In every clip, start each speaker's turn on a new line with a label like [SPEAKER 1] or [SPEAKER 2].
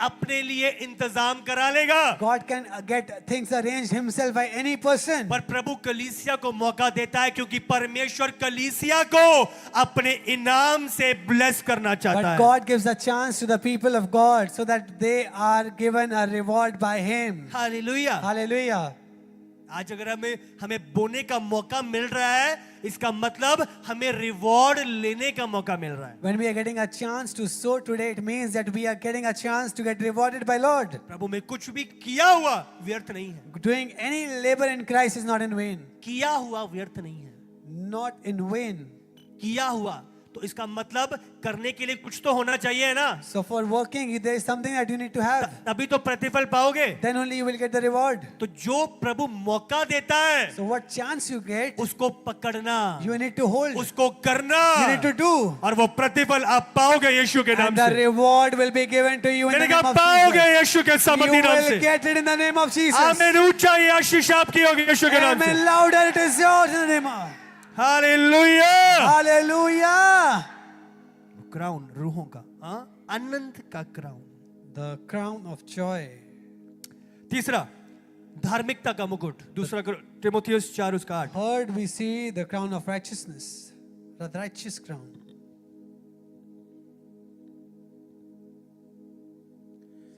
[SPEAKER 1] अपने लिए इंतजाम करा लेगा।
[SPEAKER 2] God can get things arranged himself by any person.
[SPEAKER 1] पर प्रभु कलीसिया को मौका देता है क्योंकि परमेश्वर कलीसिया को अपने इनाम से ब्लेस करना चाहता
[SPEAKER 2] But
[SPEAKER 1] है।
[SPEAKER 2] God gives a chance to the people of God so that they are given a reward by him.
[SPEAKER 1] Hallelujah.
[SPEAKER 2] Hallelujah.
[SPEAKER 1] आज अगर हमें बोने का मौका मिल रहा है, इसका मतलब हमें रिवॉर्ड लेने का मौका मिल रहा है।
[SPEAKER 2] When we are getting a chance to sow today, it means that we are getting a chance to get rewarded by Lord.
[SPEAKER 1] प्रभु में कुछ भी किया हुआ व्यर्थ नहीं है।
[SPEAKER 2] Doing any labor in Christ is not in vain.
[SPEAKER 1] किया हुआ व्यर्थ नहीं है।
[SPEAKER 2] Not in vain.
[SPEAKER 1] किया हुआ तो इसका मतलब करने के लिए कुछ तो होना चाहिए ना।
[SPEAKER 2] So for working, there is something that you need to have.
[SPEAKER 1] तभी तो प्रतिफल पाओगे।
[SPEAKER 2] Then only you will get the reward.
[SPEAKER 1] तो जो प्रभु मौका देता है,
[SPEAKER 2] So what chance you get,
[SPEAKER 1] उसको पकड़ना,
[SPEAKER 2] you need to hold.
[SPEAKER 1] उसको करना,
[SPEAKER 2] You need to do.
[SPEAKER 1] और वो प्रतिफल आप पाओगे यीशु के नाम
[SPEAKER 2] And the
[SPEAKER 1] से।
[SPEAKER 2] reward will be given to you in the
[SPEAKER 1] मैंने
[SPEAKER 2] name
[SPEAKER 1] कहा
[SPEAKER 2] of
[SPEAKER 1] पाओगे
[SPEAKER 2] Jesus.
[SPEAKER 1] यीशु के
[SPEAKER 2] You
[SPEAKER 1] सामर्थी नाम
[SPEAKER 2] will
[SPEAKER 1] से।
[SPEAKER 2] get it in the name of Jesus.
[SPEAKER 1] आमीन। ऊंचा ये आशीष आपकी होगी यीशु के नाम से।
[SPEAKER 2] Amen. Louder it is yours in the name of.
[SPEAKER 1] Hallelujah.
[SPEAKER 2] Hallelujah.
[SPEAKER 1] Crown रूहों का, आनंद का crown.
[SPEAKER 2] The crown of joy.
[SPEAKER 1] तीसरा, धार्मिकता का मुकुट। दूसरा तीमुथियुस 4 उसका 8।
[SPEAKER 2] Third, we see the crown of righteousness, the righteous crown.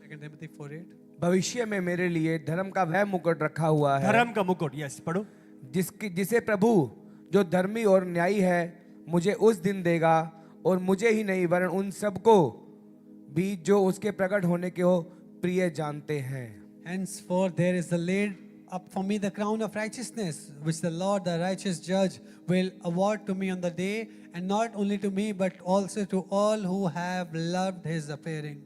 [SPEAKER 2] 2 Timothy 4:8.
[SPEAKER 3] भविष्य में मेरे लिए धर्म का वह मुकुट रखा हुआ है,
[SPEAKER 1] धर्म का मुकुट, यस पढ़ो।
[SPEAKER 3] जिसे प्रभु जो धर्मी और न्यायी है मुझे उस दिन देगा, और मुझे ही नहीं वरन उन सबको भी जो उसके प्रकट होने के हो प्रिय जानते हैं।
[SPEAKER 2] Henceforth there is the laid up for me the crown of righteousness, which the Lord, the righteous judge, will award to me on the day, and not only to me, but also to all who have loved his appearing.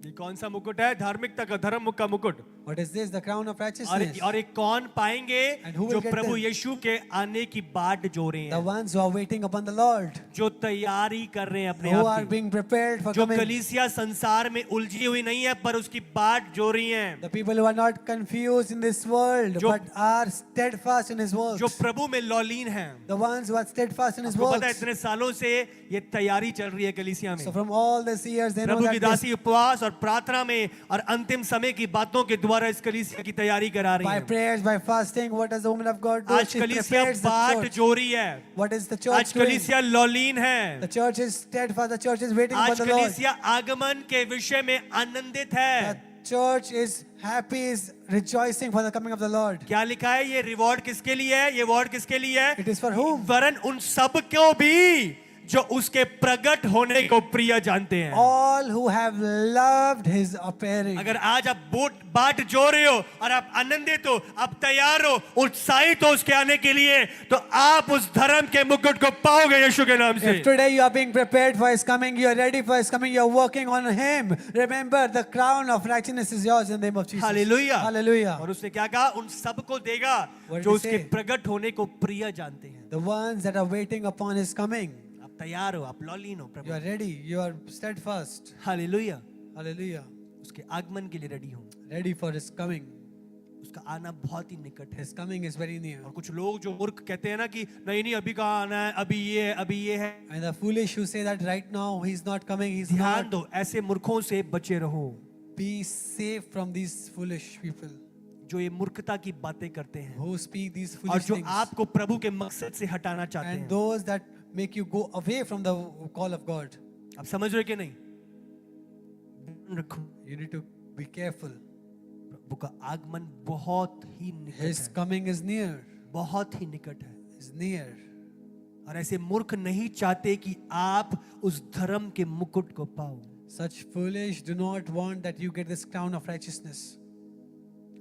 [SPEAKER 1] ये कौन सा मुकुट है? धार्मिकता का, धर्म का मुकुट।
[SPEAKER 2] What is this? The crown of righteousness.
[SPEAKER 1] और एक कौन पाएंगे?
[SPEAKER 2] And who will
[SPEAKER 1] जो
[SPEAKER 2] get
[SPEAKER 1] प्रभु
[SPEAKER 2] them?
[SPEAKER 1] यीशु के आने की बाट जो रहे
[SPEAKER 2] The
[SPEAKER 1] हैं,
[SPEAKER 2] ones who are waiting upon the Lord,
[SPEAKER 1] जो तैयारी कर रहे हैं अपने
[SPEAKER 2] who
[SPEAKER 1] आप
[SPEAKER 2] are
[SPEAKER 1] की,
[SPEAKER 2] being prepared for
[SPEAKER 1] जो
[SPEAKER 2] coming.
[SPEAKER 1] कलीसिया संसार में उलझी हुई नहीं है पर उसकी बाट जो रही हैं,
[SPEAKER 2] The people who are not confused in this world,
[SPEAKER 1] जो-
[SPEAKER 2] but are steadfast in his works.
[SPEAKER 1] जो प्रभु में लौलीन हैं।
[SPEAKER 2] The ones who are steadfast in his
[SPEAKER 1] आपको पता है
[SPEAKER 2] works.
[SPEAKER 1] इतने सालों से ये तैयारी चल रही है कलीसिया में।
[SPEAKER 2] So from all these years, they know
[SPEAKER 1] प्रभु की
[SPEAKER 2] that this,
[SPEAKER 1] दासी उपवास और प्रार्थना में और अंतिम समय की बातों के द्वारा इस कलीसिया की तैयारी करा रही
[SPEAKER 2] by
[SPEAKER 1] है।
[SPEAKER 2] prayers, by fasting, what does the woman of God do?
[SPEAKER 1] आज
[SPEAKER 2] She
[SPEAKER 1] कलीसिया
[SPEAKER 2] prepares the
[SPEAKER 1] बाट
[SPEAKER 2] church.
[SPEAKER 1] जो रही है।
[SPEAKER 2] What is the
[SPEAKER 1] आज
[SPEAKER 2] church doing?
[SPEAKER 1] कलीसिया लौलीन है।
[SPEAKER 2] The church is steadfast. The church is waiting for
[SPEAKER 1] आज
[SPEAKER 2] the Lord.
[SPEAKER 1] कलीसिया आगमन के विषय में आनंदित है।
[SPEAKER 2] The church is happy, is rejoicing for the coming of the Lord.
[SPEAKER 1] क्या लिखा है? ये रिवॉर्ड किसके लिए है? ये अवार्ड किसके लिए है?
[SPEAKER 2] It is for whom?
[SPEAKER 1] वरन उन सब को भी जो उसके प्रकट होने को प्रिय जानते हैं।
[SPEAKER 2] All who have loved his appearing.
[SPEAKER 1] अगर आज आप बाट जो रहे हो और आप आनंदित हो, आप तैयार हो, उत्साहित हो उसके आने के लिए, तो आप उस धर्म के मुकुट को पाओगे यीशु के नाम से।
[SPEAKER 2] If today you are being prepared for his coming, you are ready for his coming, you are working on him, remember the crown of righteousness is yours in the name of Jesus.
[SPEAKER 1] Hallelujah.
[SPEAKER 2] Hallelujah.
[SPEAKER 1] और उसने क्या कहा? उन सबको देगा
[SPEAKER 2] What did
[SPEAKER 1] जो
[SPEAKER 2] he
[SPEAKER 1] उसके
[SPEAKER 2] say?
[SPEAKER 1] प्रकट होने को प्रिय जानते हैं।
[SPEAKER 2] The ones that are waiting upon his coming.
[SPEAKER 1] आप तैयार हो, आप लौलीन हो
[SPEAKER 2] You
[SPEAKER 1] Prabhu.
[SPEAKER 2] are ready, you are steadfast.
[SPEAKER 1] Hallelujah.
[SPEAKER 2] Hallelujah.
[SPEAKER 1] उसके आगमन के लिए रेडी हो।
[SPEAKER 2] Ready for his coming.
[SPEAKER 1] उसका आना बहुत ही निकट है।
[SPEAKER 2] His coming is very near.
[SPEAKER 1] और कुछ लोग जो मूर्ख कहते हैं ना कि नहीं नहीं अभी कहाँ आना है, अभी ये है, अभी ये है।
[SPEAKER 2] And the foolish who say that right now he's not coming, he's
[SPEAKER 1] ध्यान
[SPEAKER 2] not.
[SPEAKER 1] दो, ऐसे मूर्खों से बचे रहो
[SPEAKER 2] Be safe from these foolish people
[SPEAKER 1] जो ये मूर्खता की बातें करते हैं
[SPEAKER 2] who speak these
[SPEAKER 1] और
[SPEAKER 2] foolish
[SPEAKER 1] जो
[SPEAKER 2] things.
[SPEAKER 1] आपको प्रभु के मकसद से हटाना चाहते
[SPEAKER 2] And
[SPEAKER 1] हैं।
[SPEAKER 2] those that make you go away from the call of God.
[SPEAKER 1] आप समझ रहे कि नहीं? ध्यान रखो,
[SPEAKER 2] You need to be careful.
[SPEAKER 1] प्रभु का आगमन बहुत ही निकट
[SPEAKER 2] His
[SPEAKER 1] है,
[SPEAKER 2] coming is near.
[SPEAKER 1] बहुत ही निकट है।
[SPEAKER 2] Is near.
[SPEAKER 1] और ऐसे मूर्ख नहीं चाहते कि आप उस धर्म के मुकुट को पाओ।
[SPEAKER 2] Such foolish do not want that you get this crown of righteousness.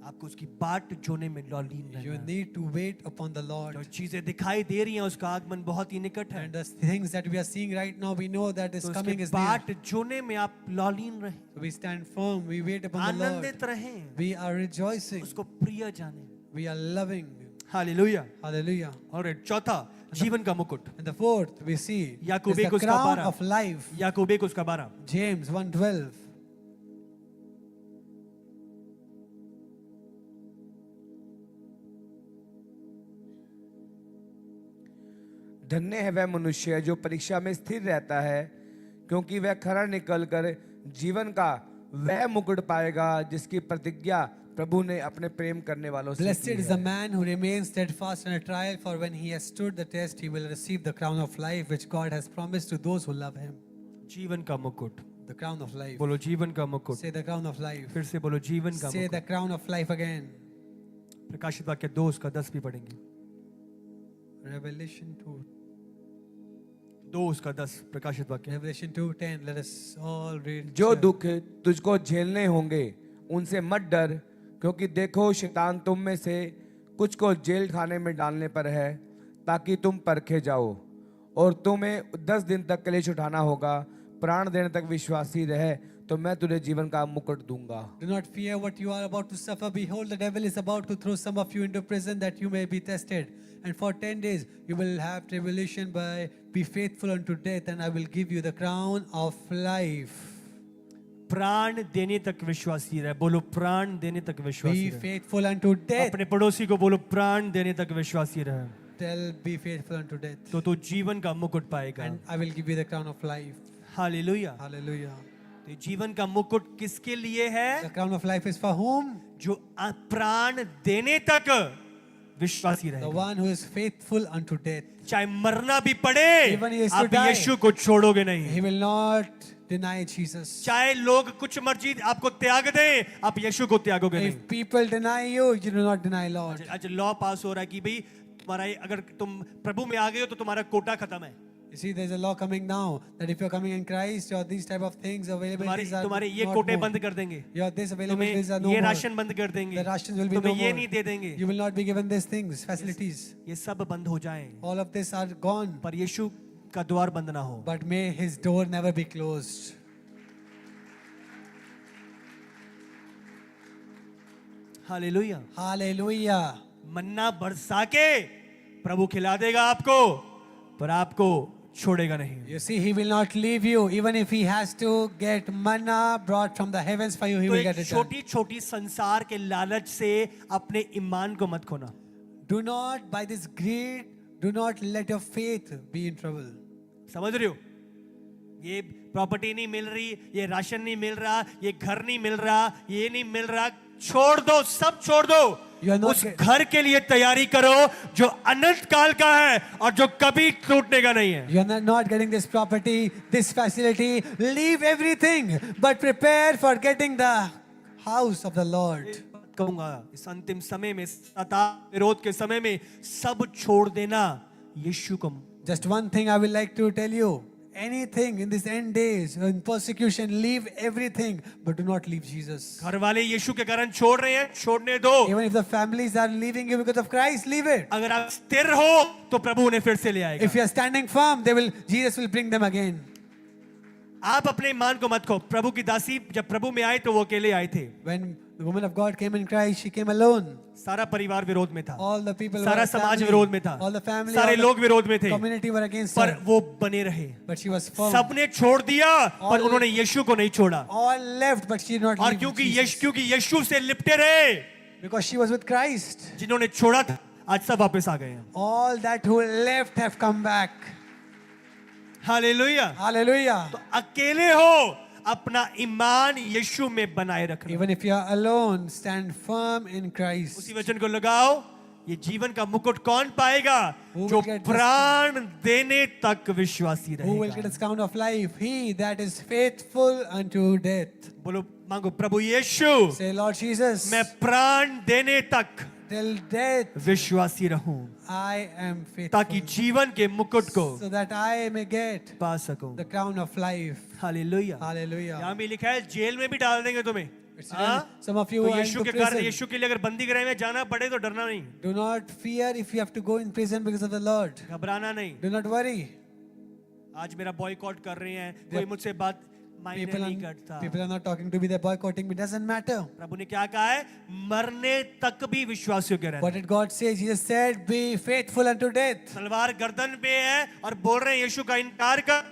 [SPEAKER 1] आपको उसकी बाट जोने में लौलीन
[SPEAKER 2] You
[SPEAKER 1] रहना है।
[SPEAKER 2] need to wait upon the Lord.
[SPEAKER 1] जो चीजें दिखाई दे रही हैं उसका आगमन बहुत ही निकट है।
[SPEAKER 2] And the things that we are seeing right now, we know that his
[SPEAKER 1] तो
[SPEAKER 2] coming
[SPEAKER 1] उसके
[SPEAKER 2] is near.
[SPEAKER 1] बाट जोने में आप लौलीन रहें,
[SPEAKER 2] So we stand firm. We wait upon the Lord.
[SPEAKER 1] आनंदित रहें,
[SPEAKER 2] We are rejoicing.
[SPEAKER 1] उसको प्रिय जाने।
[SPEAKER 2] We are loving.
[SPEAKER 1] Hallelujah.
[SPEAKER 2] Hallelujah.
[SPEAKER 1] और चौथा, जीवन का मुकुट।
[SPEAKER 2] And the fourth we see is
[SPEAKER 1] Yakub
[SPEAKER 2] the
[SPEAKER 1] 1 उसका
[SPEAKER 2] crown
[SPEAKER 1] 12।
[SPEAKER 2] of life.
[SPEAKER 1] याकूब 1 उसका 12।
[SPEAKER 2] James 1:12.
[SPEAKER 3] धन्य है वह मनुष्य जो परीक्षा में स्थिर रहता है, क्योंकि वह खरा निकलकर जीवन का वह मुकुट पाएगा जिसकी प्रतिज्ञा प्रभु ने अपने प्रेम करने वालों से
[SPEAKER 2] Blessed
[SPEAKER 3] की
[SPEAKER 2] is
[SPEAKER 3] है।
[SPEAKER 2] the man who remains steadfast in a trial, for when he has stood the test, he will receive the crown of life which God has promised to those who love him.
[SPEAKER 1] जीवन का मुकुट,
[SPEAKER 2] The crown of life.
[SPEAKER 1] बोलो जीवन का मुकुट,
[SPEAKER 2] Say the crown of life.
[SPEAKER 1] फिर से बोलो जीवन का
[SPEAKER 2] Say the
[SPEAKER 1] मुकुट।
[SPEAKER 2] crown of life again.
[SPEAKER 1] प्रकाशित वाक्य 2 उसका 10 भी पढ़ेंगे।
[SPEAKER 2] Revelation 2.
[SPEAKER 1] 2 उसका 10 प्रकाशित वाक्य।
[SPEAKER 2] Revelation 2:10. Let us all read.
[SPEAKER 3] जो दुख तुझको झेलने होंगे उनसे मत डर, क्योंकि देखो शैतान तुम में से कुछ को जेल खाने में डालने पर है, ताकि तुम परखे जाओ, और तुम्हें 10 दिन तक क्लेश उठाना होगा। प्राण देने तक विश्वासी रहे तो मैं तुझे जीवन का मुकुट दूंगा।
[SPEAKER 2] Do not fear what you are about to suffer. Behold, the devil is about to throw some of you into prison that you may be tested. And for 10 days you will have tribulation, but be faithful unto death, and I will give you the crown of life.
[SPEAKER 1] प्राण देने तक विश्वासी रहे, बोलो प्राण देने तक विश्वासी
[SPEAKER 2] Be
[SPEAKER 1] रहे।
[SPEAKER 2] faithful unto death.
[SPEAKER 1] अपने पड़ोसी को बोलो प्राण देने तक विश्वासी रहे,
[SPEAKER 2] Tell, be faithful unto death.
[SPEAKER 1] तो तू जीवन का मुकुट पाएगा।
[SPEAKER 2] And I will give you the crown of life.
[SPEAKER 1] Hallelujah.
[SPEAKER 2] Hallelujah.
[SPEAKER 1] तो ये जीवन का मुकुट किसके लिए है?
[SPEAKER 2] The crown of life is for whom?
[SPEAKER 1] जो प्राण देने तक विश्वासी
[SPEAKER 2] The
[SPEAKER 1] रहेगा,
[SPEAKER 2] one who is faithful unto death.
[SPEAKER 1] चाहे मरना भी पड़े,
[SPEAKER 2] Even he has to
[SPEAKER 1] आप
[SPEAKER 2] die.
[SPEAKER 1] यीशु को छोड़ोगे नहीं।
[SPEAKER 2] He will not deny Jesus.
[SPEAKER 1] चाहे लोग कुछ मर्जी आपको त्याग दें, आप यीशु को त्यागोगे नहीं।
[SPEAKER 2] If people deny you, you do not deny Lord.
[SPEAKER 1] आज लॉ पास हो रहा है कि भाई तुम्हारा अगर तुम प्रभु में आ गए हो तो तुम्हारा कोटा खत्म है।
[SPEAKER 2] You see, there's a law coming now that if you're coming in Christ, or these type of things availabilities are
[SPEAKER 1] तुम्हारे ये
[SPEAKER 2] not
[SPEAKER 1] कोटे
[SPEAKER 2] more.
[SPEAKER 1] बंद कर देंगे,
[SPEAKER 2] Your this
[SPEAKER 1] तुम्हें
[SPEAKER 2] availabilities are no
[SPEAKER 1] ये
[SPEAKER 2] more.
[SPEAKER 1] राशन बंद कर देंगे,
[SPEAKER 2] The rations will be
[SPEAKER 1] तुम्हें
[SPEAKER 2] no
[SPEAKER 1] ये
[SPEAKER 2] more.
[SPEAKER 1] नहीं दे देंगे,
[SPEAKER 2] You will not be given these things, facilities.
[SPEAKER 1] ये सब बंद हो जाएं,
[SPEAKER 2] All of this are gone.
[SPEAKER 1] पर यीशु का द्वार बंद ना हो।
[SPEAKER 2] But may his door never be closed.
[SPEAKER 1] Hallelujah.
[SPEAKER 2] Hallelujah.
[SPEAKER 1] मन्ना बरसा के प्रभु खिला देगा आपको, पर आपको छोड़ेगा नहीं।
[SPEAKER 2] You see, he will not leave you. Even if he has to get manna brought from the heavens for you, he
[SPEAKER 1] तो
[SPEAKER 2] will get
[SPEAKER 1] एक
[SPEAKER 2] it done.
[SPEAKER 1] छोटी छोटी संसार के लालच से अपने ईमान को मत खोना।
[SPEAKER 2] Do not, by this greed, do not let your faith be in trouble.
[SPEAKER 1] समझ रहे हो? ये प्रॉपर्टी नहीं मिल रही, ये राशन नहीं मिल रहा, ये घर नहीं मिल रहा, ये नहीं मिल रहा, छोड़ दो, सब छोड़ दो।
[SPEAKER 2] You are not
[SPEAKER 1] उस
[SPEAKER 2] get-
[SPEAKER 1] घर के लिए तैयारी करो जो अनंत काल का है और जो कभी टूटने का नहीं है।
[SPEAKER 2] You are not getting this property, this facility. Leave everything, but prepare for getting the house of the Lord.
[SPEAKER 1] कहूंगा इस अंतिम समय में, सता विरोध के समय में सब छोड़ देना यीशु को।
[SPEAKER 2] Just one thing I will like to tell you. Anything in these end days, in persecution, leave everything, but do not leave Jesus.
[SPEAKER 1] घर वाले यीशु के कारण छोड़ रहे हैं, छोड़ने दो।
[SPEAKER 2] Even if the families are leaving you because of Christ, leave it.
[SPEAKER 1] अगर आप स्थिर हो तो प्रभु उन्हें फिर से ले आएगा।
[SPEAKER 2] If you are standing firm, Jesus will bring them again.
[SPEAKER 1] आप अपने ईमान को मत खो। प्रभु की दासी जब प्रभु में आए तो वो अकेले आए थे,
[SPEAKER 2] When the woman of God came in Christ, she came alone.
[SPEAKER 1] सारा परिवार विरोध में था,
[SPEAKER 2] All the people,
[SPEAKER 1] सारा
[SPEAKER 2] all the
[SPEAKER 1] समाज
[SPEAKER 2] family,
[SPEAKER 1] विरोध में था,
[SPEAKER 2] all the family,
[SPEAKER 1] सारे
[SPEAKER 2] all the
[SPEAKER 1] लोग विरोध में थे,
[SPEAKER 2] community were against
[SPEAKER 1] पर
[SPEAKER 2] her.
[SPEAKER 1] वो बने रहे।
[SPEAKER 2] But she was firm.
[SPEAKER 1] सबने छोड़ दिया पर
[SPEAKER 2] All-
[SPEAKER 1] उन्होंने यीशु को नहीं छोड़ा।
[SPEAKER 2] All left, but she did not
[SPEAKER 1] और
[SPEAKER 2] leave Jesus.
[SPEAKER 1] क्योंकि यीशु से लिपटे रहे,
[SPEAKER 2] Because she was with Christ.
[SPEAKER 1] जिन्होंने छोड़ा था आज सब वापस आ गए हैं।
[SPEAKER 2] All that who left have come back.
[SPEAKER 1] Hallelujah.
[SPEAKER 2] Hallelujah.
[SPEAKER 1] तो अकेले हो, अपना ईमान यीशु में बनाए रखना।
[SPEAKER 2] Even if you are alone, stand firm in
[SPEAKER 1] उसी
[SPEAKER 2] Christ.
[SPEAKER 1] वचन को लगाओ। ये जीवन का मुकुट कौन पाएगा?
[SPEAKER 2] Who
[SPEAKER 1] जो
[SPEAKER 2] will get this?
[SPEAKER 1] प्राण देने तक विश्वासी
[SPEAKER 2] Who will get
[SPEAKER 1] रहेगा।
[SPEAKER 2] his crown of life? He that is faithful unto death.
[SPEAKER 1] बोलो, मांगो, प्रभु यीशु,
[SPEAKER 2] Say, Lord Jesus,
[SPEAKER 1] मैं प्राण देने तक
[SPEAKER 2] till death
[SPEAKER 1] विश्वासी रहूं,
[SPEAKER 2] I am faithful,
[SPEAKER 1] ताकि जीवन के मुकुट को
[SPEAKER 2] so that I may get
[SPEAKER 1] पा सकूं।
[SPEAKER 2] the crown of life.
[SPEAKER 1] Hallelujah.
[SPEAKER 2] Hallelujah.
[SPEAKER 1] यहाँ भी लिखा है जेल में भी डाल देंगे तुम्हें।
[SPEAKER 2] It's
[SPEAKER 1] हाँ?
[SPEAKER 2] written, some of you
[SPEAKER 1] तो
[SPEAKER 2] are
[SPEAKER 1] यीशु
[SPEAKER 2] into
[SPEAKER 1] के कारण,
[SPEAKER 2] prison.
[SPEAKER 1] यीशु के लिए अगर बंदी गृह में जाना पड़े तो डरना नहीं,
[SPEAKER 2] Do not fear if you have to go in prison because of the Lord.
[SPEAKER 1] घबराना नहीं।
[SPEAKER 2] Do not worry.
[SPEAKER 1] आज मेरा बॉयकॉट कर रहे हैं, कोई मुझसे बात मायने नहीं करता।
[SPEAKER 2] People are not talking to me, they're boycotting me. Doesn't matter.
[SPEAKER 1] प्रभु ने क्या कहा है? मरने तक भी विश्वासियों के
[SPEAKER 2] What
[SPEAKER 1] रहना।
[SPEAKER 2] did God say? Jesus said, be faithful unto death.
[SPEAKER 1] तलवार गर्दन पे है और बोल रहे हैं यीशु का इनकार कर,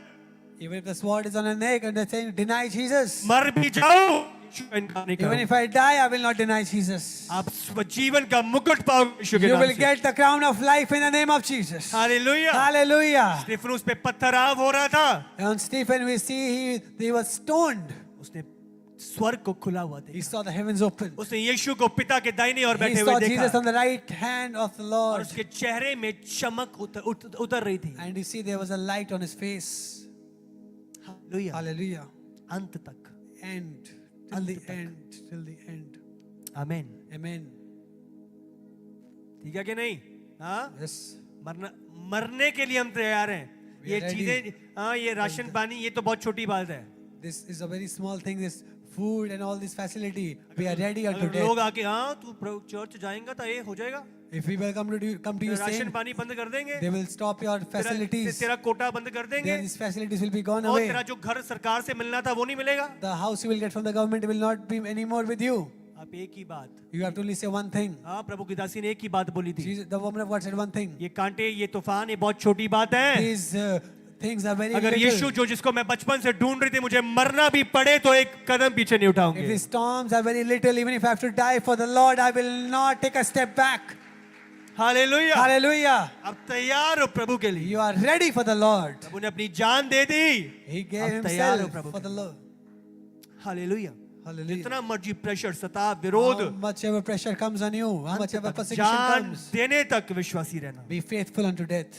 [SPEAKER 2] Even if the sword is on your neck and they're saying, deny Jesus.
[SPEAKER 1] मर भी जाओ, यीशु का इनकार नहीं
[SPEAKER 2] Even
[SPEAKER 1] करो।
[SPEAKER 2] if I die, I will not deny Jesus.
[SPEAKER 1] आप जीवन का मुकुट पाओगे यीशु के
[SPEAKER 2] You
[SPEAKER 1] नाम
[SPEAKER 2] will
[SPEAKER 1] से।
[SPEAKER 2] get the crown of life in the name of Jesus.
[SPEAKER 1] Hallelujah.
[SPEAKER 2] Hallelujah.
[SPEAKER 1] स्टेफनुस पे पत्थराव हो रहा था,
[SPEAKER 2] On Stephen, we see he was stoned.
[SPEAKER 1] उसने स्वर्ग को खुला हुआ
[SPEAKER 2] He
[SPEAKER 1] देखा।
[SPEAKER 2] saw the heavens open.
[SPEAKER 1] उसने यीशु को पिता के दाहिने ओर
[SPEAKER 2] He
[SPEAKER 1] बैठे
[SPEAKER 2] saw
[SPEAKER 1] हुए
[SPEAKER 2] Jesus
[SPEAKER 1] देखा
[SPEAKER 2] on the right hand of the
[SPEAKER 1] और
[SPEAKER 2] Lord.
[SPEAKER 1] उसके चेहरे में चमक उतर रही थी।
[SPEAKER 2] And you see there was a light on his face.
[SPEAKER 1] Hallelujah.
[SPEAKER 2] Hallelujah.
[SPEAKER 1] अंत तक।
[SPEAKER 2] End. Till the end. Till the end.
[SPEAKER 1] आमीन।
[SPEAKER 2] Amen.
[SPEAKER 1] ठीक है कि नहीं? हाँ,
[SPEAKER 2] Yes.
[SPEAKER 1] मरने के लिए हम तैयार हैं।
[SPEAKER 2] We
[SPEAKER 1] ये
[SPEAKER 2] are ready.
[SPEAKER 1] चीजें, हाँ, ये राशन पानी, ये तो बहुत छोटी बात है।
[SPEAKER 2] This is a very small thing. This food and all this facility. We are ready unto
[SPEAKER 1] अगर लोग
[SPEAKER 2] death.
[SPEAKER 1] आके, हाँ तू चर्च जाएगा तो ये हो जाएगा,
[SPEAKER 2] If people come to you
[SPEAKER 1] ration
[SPEAKER 2] saying,
[SPEAKER 1] पानी बंद कर देंगे,
[SPEAKER 2] they will stop your facilities.
[SPEAKER 1] तेरा कोटा बंद कर देंगे,
[SPEAKER 2] Then these facilities will be gone
[SPEAKER 1] और
[SPEAKER 2] away.
[SPEAKER 1] तेरा जो घर सरकार से मिलना था वो नहीं मिलेगा।
[SPEAKER 2] The house you will get from the government will not be anymore with you.
[SPEAKER 1] आप एक ही बात,
[SPEAKER 2] You have to only say one thing.
[SPEAKER 1] हाँ, प्रभु की दासी ने एक ही बात बोली थी,
[SPEAKER 2] Jesus, the woman of God said one thing.
[SPEAKER 1] ये कांटे, ये तूफान, ये बहुत छोटी बात है।
[SPEAKER 2] These things are very
[SPEAKER 1] अगर यीशु
[SPEAKER 2] little.
[SPEAKER 1] जो जिसको मैं बचपन से ढूंढ रही थी, मुझे मरना भी पड़े तो एक कदम पीछे नहीं
[SPEAKER 2] If
[SPEAKER 1] उठाऊंगी।
[SPEAKER 2] these storms are very little, even if I have to die for the Lord, I will not take a step back.
[SPEAKER 1] Hallelujah.
[SPEAKER 2] Hallelujah.
[SPEAKER 1] अब तैयार हो प्रभु के लिए।
[SPEAKER 2] You are ready for the Lord.
[SPEAKER 1] प्रभु ने अपनी जान दे दी।
[SPEAKER 2] He gave
[SPEAKER 1] अब तैयार हो
[SPEAKER 2] himself
[SPEAKER 1] प्रभु
[SPEAKER 2] for
[SPEAKER 1] के
[SPEAKER 2] the
[SPEAKER 1] लिए।
[SPEAKER 2] Lord.
[SPEAKER 1] हालेलुया।
[SPEAKER 2] Hallelujah.
[SPEAKER 1] जितना मर्जी प्रेशर, सताव, विरोध,
[SPEAKER 2] How much ever pressure comes on you, how much ever persecution
[SPEAKER 1] जान
[SPEAKER 2] comes,
[SPEAKER 1] देने तक विश्वासी रहना।
[SPEAKER 2] be faithful unto death.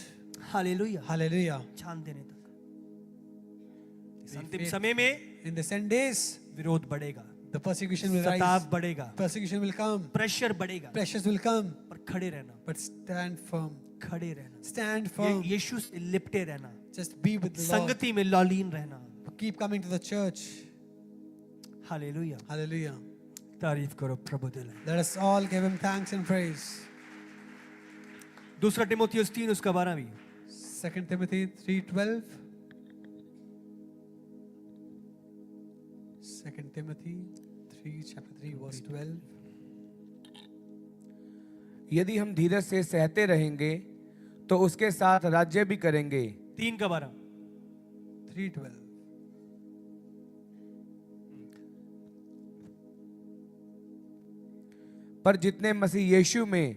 [SPEAKER 1] Hallelujah.
[SPEAKER 2] Hallelujah.
[SPEAKER 1] जान देने तक। इस
[SPEAKER 2] Be
[SPEAKER 1] अंतिम
[SPEAKER 2] faithful.
[SPEAKER 1] समय में
[SPEAKER 2] In the end days,
[SPEAKER 1] विरोध बढ़ेगा,
[SPEAKER 2] the persecution will
[SPEAKER 1] सताव
[SPEAKER 2] rise,
[SPEAKER 1] बढ़ेगा,
[SPEAKER 2] persecution will come,
[SPEAKER 1] प्रेशर बढ़ेगा,
[SPEAKER 2] pressures will come,
[SPEAKER 1] पर खड़े रहना,
[SPEAKER 2] but stand firm.
[SPEAKER 1] खड़े रहना,
[SPEAKER 2] Stand firm.
[SPEAKER 1] यीशु से लिपटे रहना,
[SPEAKER 2] Just be with the Lord.
[SPEAKER 1] संगति में लौलीन रहना।
[SPEAKER 2] Keep coming to the church.
[SPEAKER 1] Hallelujah.
[SPEAKER 2] Hallelujah.
[SPEAKER 1] तारीफ करो प्रभु दिल।
[SPEAKER 2] Let us all give him thanks and praise.
[SPEAKER 1] दूसरा तिमोथियुस 3 उसका 12 भी।
[SPEAKER 2] 2 Timothy 3:12. 2 Timothy 3, chapter 3, verse 12.
[SPEAKER 3] यदि हम धीरज से सहते रहेंगे तो उसके साथ राज्य भी करेंगे।
[SPEAKER 1] 3 का 12।
[SPEAKER 2] 3:12.
[SPEAKER 3] पर जितने मसीह यीशु में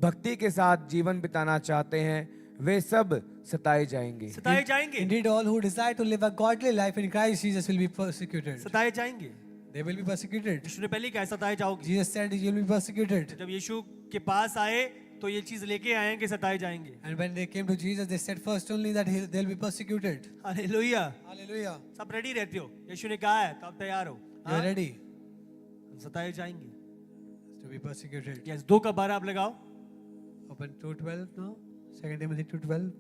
[SPEAKER 3] भक्ति के साथ जीवन बिताना चाहते हैं वे सब सताए जाएंगे।
[SPEAKER 1] सताए जाएंगे,
[SPEAKER 2] Indeed, all who desire to live a godly life in Christ Jesus will be persecuted.
[SPEAKER 1] सताए जाएंगे।
[SPEAKER 2] They will be persecuted.
[SPEAKER 1] यीशु ने पहले कहा सताए जाओगे।
[SPEAKER 2] Jesus said you will be persecuted.
[SPEAKER 1] जब यीशु के पास आए तो ये चीज लेके आए कि सताए जाएंगे।
[SPEAKER 2] And when they came to Jesus, they said first only that they'll be persecuted.
[SPEAKER 1] Hallelujah.
[SPEAKER 2] Hallelujah.
[SPEAKER 1] सब रेडी रहते हो, यीशु ने कहा है तो आप तैयार हो।
[SPEAKER 2] You are ready
[SPEAKER 1] हम सताए जाएंगे।
[SPEAKER 2] to be persecuted.
[SPEAKER 1] यस, 2 का 12 आप लगाओ।
[SPEAKER 2] Open 2:12 now. 2 Timothy 2:12.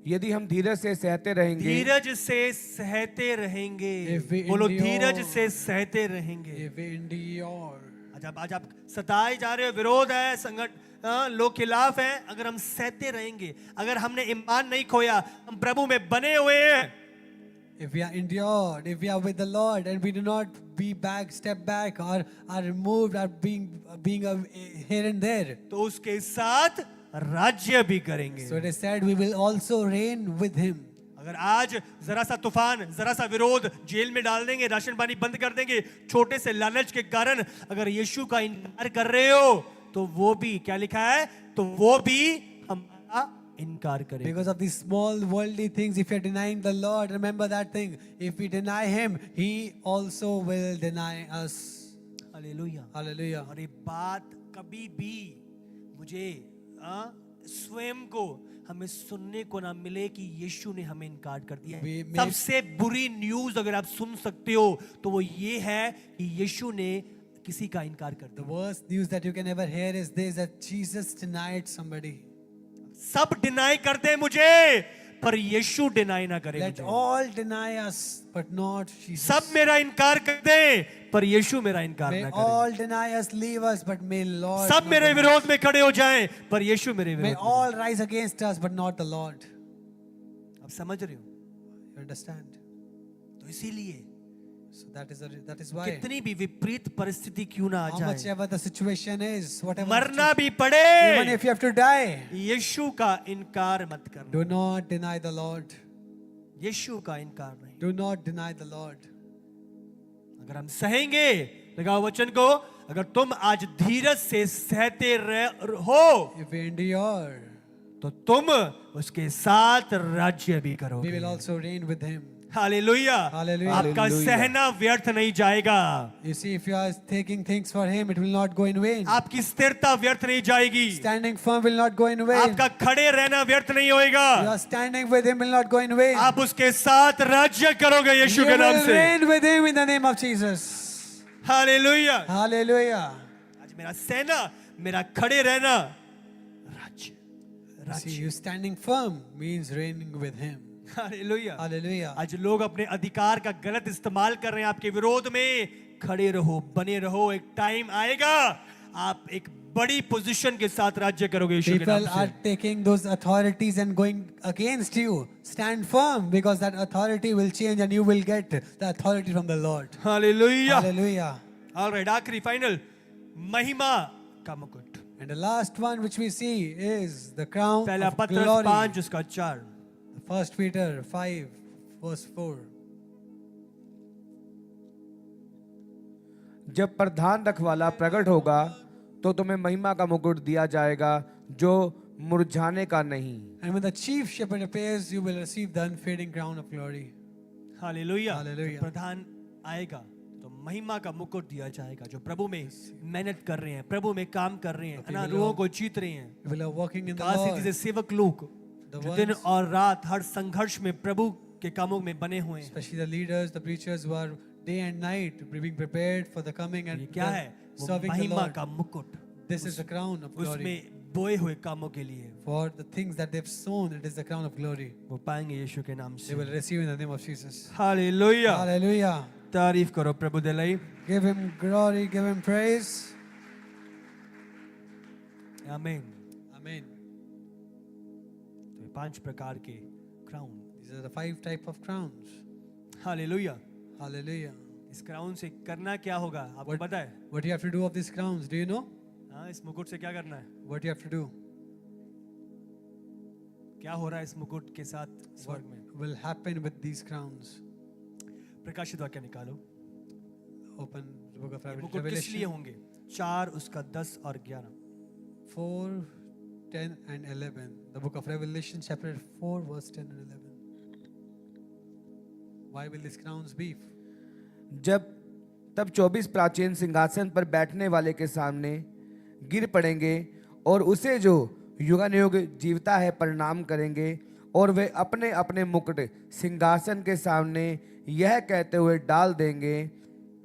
[SPEAKER 3] यदि हम धीरज से सहते रहेंगे
[SPEAKER 1] धीरज से सहते रहेंगे।
[SPEAKER 2] If we
[SPEAKER 1] बोलो,
[SPEAKER 2] endure-
[SPEAKER 1] धीरज से सहते रहेंगे।
[SPEAKER 2] If we endure.
[SPEAKER 1] आज आप सताए जा रहे हो, विरोध है, लोग खिलाफ हैं, अगर हम सहते रहेंगे, अगर हमने ईमान नहीं खोया, हम प्रभु में बने हुए हैं,
[SPEAKER 2] If we are endured, if we are with the Lord and we do not step back or are removed or being here and there.
[SPEAKER 1] तो उसके साथ राज्य भी करेंगे।
[SPEAKER 2] So it is said we will also reign with him.
[SPEAKER 1] अगर आज जरा सा तूफान, जरा सा विरोध, जेल में डाल देंगे, राशन पानी बंद कर देंगे, छोटे से लालच के कारण अगर यीशु का इनकार कर रहे हो, तो वो भी क्या लिखा है, तो वो भी हमारा इनकार करेगा।
[SPEAKER 2] Because of these small worldly things, if you are denying the Lord, remember that thing. If we deny him, he also will deny us.
[SPEAKER 1] Hallelujah.
[SPEAKER 2] Hallelujah.
[SPEAKER 1] और ये बात कभी भी मुझे स्वयं को हमें सुनने को ना मिले कि यीशु ने हमें इनकार कर दिया है। सबसे बुरी न्यूज़ अगर आप सुन सकते हो तो वो ये है कि यीशु ने किसी का इनकार कर
[SPEAKER 2] The
[SPEAKER 1] दिया।
[SPEAKER 2] worst news that you can ever hear is this, that Jesus denied somebody.
[SPEAKER 1] सब डिनाई करते हैं मुझे, पर यीशु डिनाई ना करे
[SPEAKER 2] Let
[SPEAKER 1] मुझे।
[SPEAKER 2] all deny us, but not Jesus.
[SPEAKER 1] सब मेरा इनकार कर दें, पर यीशु मेरा इनकार
[SPEAKER 2] May
[SPEAKER 1] ना
[SPEAKER 2] all
[SPEAKER 1] करे।
[SPEAKER 2] deny us, leave us, but may Lord.
[SPEAKER 1] सब
[SPEAKER 2] not
[SPEAKER 1] मेरे
[SPEAKER 2] deny us.
[SPEAKER 1] विरोध में खड़े हो जाएं, पर यीशु मेरे
[SPEAKER 2] May
[SPEAKER 1] विरोध में।
[SPEAKER 2] all rise against us, but not the Lord.
[SPEAKER 1] आप समझ रहे हो?
[SPEAKER 2] You understand?
[SPEAKER 1] तो इसीलिए
[SPEAKER 2] So that is why.
[SPEAKER 1] कितनी भी विपरीत परिस्थिति क्यों ना आ
[SPEAKER 2] How
[SPEAKER 1] जाए,
[SPEAKER 2] much ever the situation is, whatever.
[SPEAKER 1] मरना भी
[SPEAKER 2] Even
[SPEAKER 1] पड़े,
[SPEAKER 2] if you have to die,
[SPEAKER 1] यीशु का इनकार मत करना।
[SPEAKER 2] do not deny the Lord.
[SPEAKER 1] यीशु का इनकार नहीं।
[SPEAKER 2] Do not deny the Lord.
[SPEAKER 1] अगर हम सहेंगे, लगाओ वचन को, अगर तुम आज धीरज से सहते हो
[SPEAKER 2] If we endure,
[SPEAKER 1] तो तुम उसके साथ राज्य भी
[SPEAKER 2] we
[SPEAKER 1] करोगे।
[SPEAKER 2] will also reign with him.
[SPEAKER 1] Hallelujah.
[SPEAKER 2] Hallelujah.
[SPEAKER 1] आपका
[SPEAKER 3] Hallelujah.
[SPEAKER 1] सहना व्यर्थ नहीं जाएगा,
[SPEAKER 2] You see, if you are taking things for him, it will not go in vain.
[SPEAKER 1] आपकी स्थिरता व्यर्थ नहीं जाएगी,
[SPEAKER 2] Standing firm will not go in vain.
[SPEAKER 1] आपका खड़े रहना व्यर्थ नहीं होएगा,
[SPEAKER 2] You are standing with him will not go in vain.
[SPEAKER 1] आप उसके साथ राज्य करोगे यीशु
[SPEAKER 2] You
[SPEAKER 1] के नाम
[SPEAKER 2] will
[SPEAKER 1] से।
[SPEAKER 2] reign with him in the name of Jesus.
[SPEAKER 1] Hallelujah.
[SPEAKER 2] Hallelujah.
[SPEAKER 1] आज मेरा सहना, मेरा खड़े रहना राज्य,
[SPEAKER 2] See,
[SPEAKER 1] राज्य।
[SPEAKER 2] you standing firm means reigning with him.
[SPEAKER 1] Hallelujah.
[SPEAKER 2] Hallelujah.
[SPEAKER 1] आज लोग अपने अधिकार का गलत इस्तेमाल कर रहे हैं आपके विरोध में। खड़े रहो, बने रहो, एक टाइम आएगा आप एक बड़ी पोजीशन के साथ राज्य करोगे यीशु के नाम
[SPEAKER 2] People are
[SPEAKER 1] से।
[SPEAKER 2] taking those authorities and going against you. Stand firm because that authority will change and you will get the authority from the Lord.
[SPEAKER 1] Hallelujah.
[SPEAKER 2] Hallelujah.
[SPEAKER 1] Alright, आखिरी फाइनल, महिमा का मुकुट।
[SPEAKER 2] And the last one which we see is the crown
[SPEAKER 1] पहला
[SPEAKER 2] of
[SPEAKER 1] पत्रस
[SPEAKER 2] glory.
[SPEAKER 1] 5 उसका 4।
[SPEAKER 2] 1 Peter 5 verse 4.
[SPEAKER 3] जब प्रधान रखवाला प्रकट होगा तो तुम्हें महिमा का मुकुट दिया जाएगा जो मुरझाने का नहीं।
[SPEAKER 2] And when the chief shepherd appears, you will receive the unfading crown of glory.
[SPEAKER 1] Hallelujah.
[SPEAKER 2] Hallelujah.
[SPEAKER 1] जब प्रधान आएगा तो महिमा का मुकुट दिया जाएगा, जो प्रभु में मेहनत कर रहे हैं, प्रभु में काम कर रहे हैं, अनारूहों को जीत रहे हैं।
[SPEAKER 2] You will are walking in the
[SPEAKER 1] Kashi
[SPEAKER 2] Lord.
[SPEAKER 1] जैसे सेवक लोग
[SPEAKER 2] The
[SPEAKER 1] जो दिन
[SPEAKER 2] ones-
[SPEAKER 1] और रात हर संघर्ष में प्रभु के कामों में बने हुए हैं।
[SPEAKER 2] Especially the leaders, the preachers who are day and night being prepared for the coming
[SPEAKER 1] ये
[SPEAKER 2] and
[SPEAKER 1] क्या है? वो
[SPEAKER 2] serving the
[SPEAKER 1] महिमा
[SPEAKER 2] Lord.
[SPEAKER 1] का मुकुट,
[SPEAKER 2] This is the crown of glory.
[SPEAKER 1] उसमें बोए हुए कामों के लिए
[SPEAKER 2] For the things that they've sown, it is the crown of glory.
[SPEAKER 1] वो पाएंगे यीशु के नाम
[SPEAKER 2] They
[SPEAKER 1] से।
[SPEAKER 2] will receive in the name of Jesus.
[SPEAKER 1] Hallelujah.
[SPEAKER 2] Hallelujah.
[SPEAKER 1] तारीफ करो प्रभु दिलाई।
[SPEAKER 2] Give him glory, give him praise.
[SPEAKER 1] आमीन।
[SPEAKER 2] Amen.
[SPEAKER 1] तो ये 5 प्रकार के crown.
[SPEAKER 2] These are the 5 type of crowns.
[SPEAKER 1] Hallelujah.
[SPEAKER 2] Hallelujah.
[SPEAKER 1] इस क्राउन से करना क्या होगा आपको पता है?
[SPEAKER 2] What do you have to do of these crowns? Do you know?
[SPEAKER 1] हाँ, इस मुकुट से क्या करना है?
[SPEAKER 2] What do you have to do?
[SPEAKER 1] क्या हो रहा है इस मुकुट के साथ
[SPEAKER 2] What
[SPEAKER 1] स्वर्ग में?
[SPEAKER 2] will happen with these crowns?
[SPEAKER 1] प्रकाशित वाक्य निकालो।
[SPEAKER 2] Open the book of
[SPEAKER 1] ये मुकुट किस लिए
[SPEAKER 2] Revelation
[SPEAKER 1] होंगे? 4 उसका 10 और 11।
[SPEAKER 2] 4, 10 and 11. The book of Revelation chapter 4 verse 10 and 11. Why will these crowns be?
[SPEAKER 3] तब 24 प्राचीन सिंहासन पर बैठने वाले के सामने गिर पड़ेंगे और उसे जो युगानुयुग जीवता है प्रणाम करेंगे, और वे अपने अपने मुकुट सिंहासन के सामने यह कहते हुए डाल देंगे,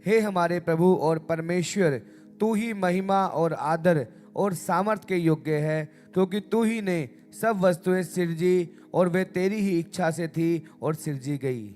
[SPEAKER 3] हे हमारे प्रभु और परमेश्वर, तू ही महिमा और आदर और सामर्थ के योग्य है, क्योंकि तू ही ने सब वस्तुएं सिरजी और वे तेरी ही इच्छा से थी और सिरजी गई।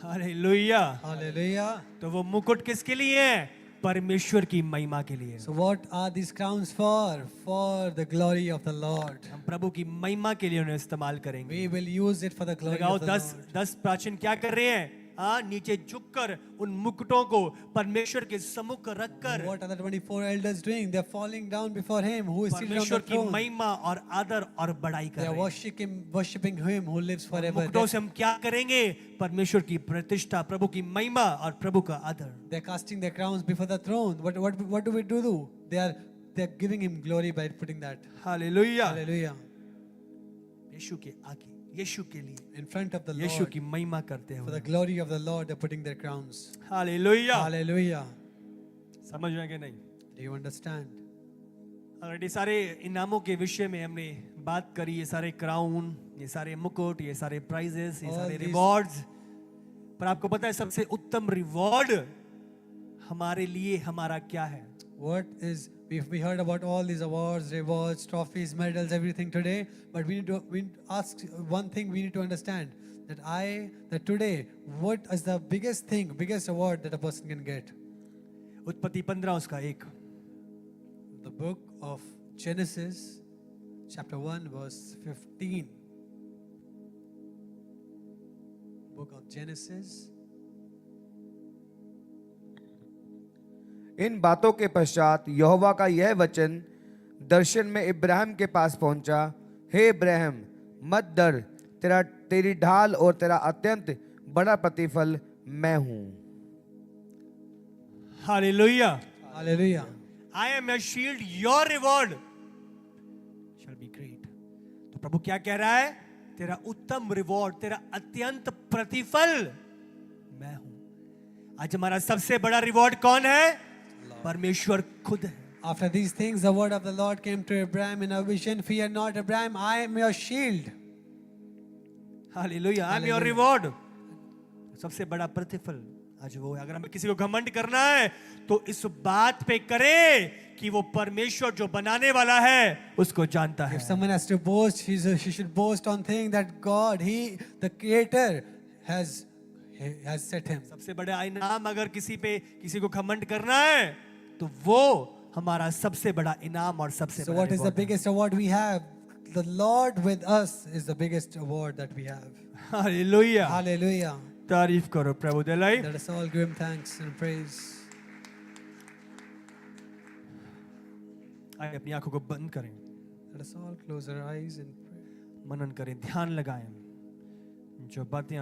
[SPEAKER 1] हालेलुया।
[SPEAKER 2] Hallelujah.
[SPEAKER 1] तो वो मुकुट किसके लिए है? परमेश्वर की महिमा के लिए।
[SPEAKER 2] So what are these crowns for? For the glory of the Lord.
[SPEAKER 1] हम प्रभु की महिमा के लिए उन्हें इस्तेमाल करेंगे।
[SPEAKER 2] We will use it for the glory
[SPEAKER 1] लगाओ
[SPEAKER 2] of the
[SPEAKER 1] 10
[SPEAKER 2] Lord.
[SPEAKER 1] 10 प्राचीन क्या कर रहे हैं? नीचे झुककर उन मुकुटों को परमेश्वर के सम्मुख रखकर
[SPEAKER 2] What are the 24 elders doing? They are falling down before Him who is seated on the
[SPEAKER 1] परमेश्वर की
[SPEAKER 2] throne.
[SPEAKER 1] महिमा और आदर और बड़ाई कर
[SPEAKER 2] They are
[SPEAKER 1] रहे हैं।
[SPEAKER 2] worshiping Him who lives forever.
[SPEAKER 1] मुकुटों से हम क्या करेंगे? परमेश्वर की प्रतिष्ठा, प्रभु की महिमा और प्रभु का आदर।
[SPEAKER 2] They are casting their crowns before the throne. What do we do? They are giving Him glory by putting that.
[SPEAKER 1] Hallelujah.
[SPEAKER 2] Hallelujah.
[SPEAKER 1] यीशु के आगे, यीशु के लिए,
[SPEAKER 2] In front of the
[SPEAKER 1] Yeshu
[SPEAKER 2] Lord.
[SPEAKER 1] की महिमा करते
[SPEAKER 2] For the
[SPEAKER 1] हुए।
[SPEAKER 2] glory of the Lord, they are putting their crowns.
[SPEAKER 1] Hallelujah.
[SPEAKER 2] Hallelujah.
[SPEAKER 1] समझ रहे हैं कि नहीं?
[SPEAKER 2] Do you understand?
[SPEAKER 1] ऑलरेडी सारे इनामों के विषय में हमने बात करी, ये सारे क्राउन, ये सारे मुकुट, ये सारे प्राइजेस, ये
[SPEAKER 2] All
[SPEAKER 1] सारे
[SPEAKER 2] these-
[SPEAKER 1] रिवॉर्ड्स। पर आपको पता है सबसे उत्तम रिवॉर्ड हमारे लिए हमारा क्या है?
[SPEAKER 2] We heard about all these awards, rewards, trophies, medals, everything today, but we need to ask one thing. We need to understand that today, what is the biggest award that a person can get?
[SPEAKER 1] उत्पत्ति 15 उसका 1।
[SPEAKER 2] The book of Genesis, chapter 1, verse 15. Book of Genesis.
[SPEAKER 3] इन बातों के पश्चात यहोवा का यह वचन दर्शन में इब्राहिम के पास पहुंचा, हे इब्राहिम, मत डर, तेरी ढाल और तेरा अत्यंत बड़ा प्रतिफल मैं हूं।
[SPEAKER 1] Hallelujah.
[SPEAKER 2] Hallelujah.
[SPEAKER 1] I am your shield, your reward shall be great। तो प्रभु क्या कह रहा है? तेरा उत्तम रिवॉर्ड, तेरा अत्यंत प्रतिफल मैं हूं। आज हमारा सबसे बड़ा रिवॉर्ड कौन है? परमेश्वर खुद है।
[SPEAKER 2] After these things, the word of the Lord came to Abraham in a vision. Fear not, Abraham, I am your shield.
[SPEAKER 1] Hallelujah, I am your reward. सबसे बड़ा प्रतिफल आज वो है। अगर हमें किसी को घमंड करना है तो इस बात पे करे कि वो परमेश्वर जो बनाने वाला है उसको जानता है।
[SPEAKER 2] If someone has to boast, he should boast on things that God, He, the Creator, has set him.
[SPEAKER 1] सबसे बड़ा इनाम अगर किसी को घमंड करना है तो वो हमारा सबसे बड़ा इनाम और सबसे
[SPEAKER 2] So
[SPEAKER 1] बड़ा
[SPEAKER 2] what is the
[SPEAKER 1] reward है।
[SPEAKER 2] biggest award we have? The Lord with us is the biggest award that we have.
[SPEAKER 1] Hallelujah,
[SPEAKER 2] Hallelujah.
[SPEAKER 1] तारीफ करो प्रभु दिलाई।
[SPEAKER 2] Let us all give Him thanks and praise.
[SPEAKER 1] आइए अपनी आंखों को बंद करें,
[SPEAKER 2] Let us all close our eyes and pray.
[SPEAKER 1] मनन करें, ध्यान लगाएं। जो बातें